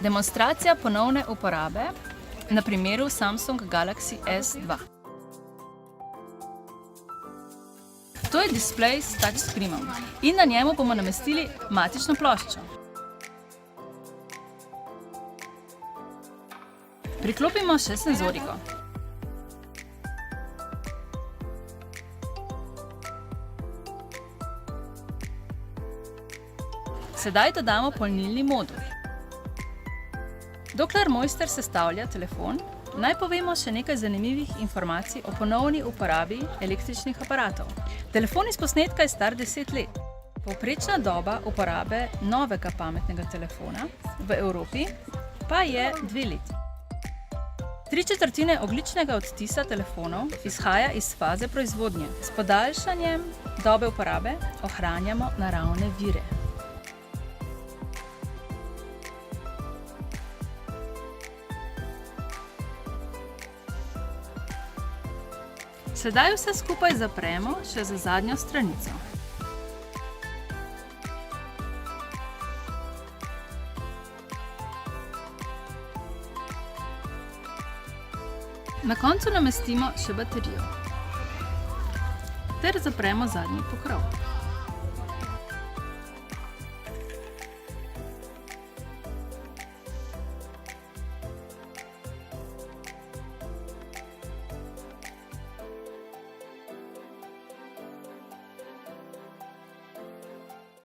Demonstracija ponovne uporabe na primeru Samsung Galaxy S2. To je displej s touchscreenom in na njemu bomo namestili matično ploščo. Priklopimo še senzoriko. Sedaj dodamo polnilni modul. Dokler mojster sestavlja telefon, naj povemo še nekaj zanimivih informacij o ponovni uporabi električnih aparatov. Telefon iz posnetka je star 10 let. Povprečna doba uporabe novega pametnega telefona v Evropi pa je 2 leti. 3/4 ogljičnega odtisa telefonov izhaja iz faze proizvodnje. S podaljšanjem dobe uporabe ohranjamo naravne vire. Sedaj vse skupaj zapremo še za zadnjo stranico. Na koncu namestimo še baterijo ter zapremo zadnji pokrov.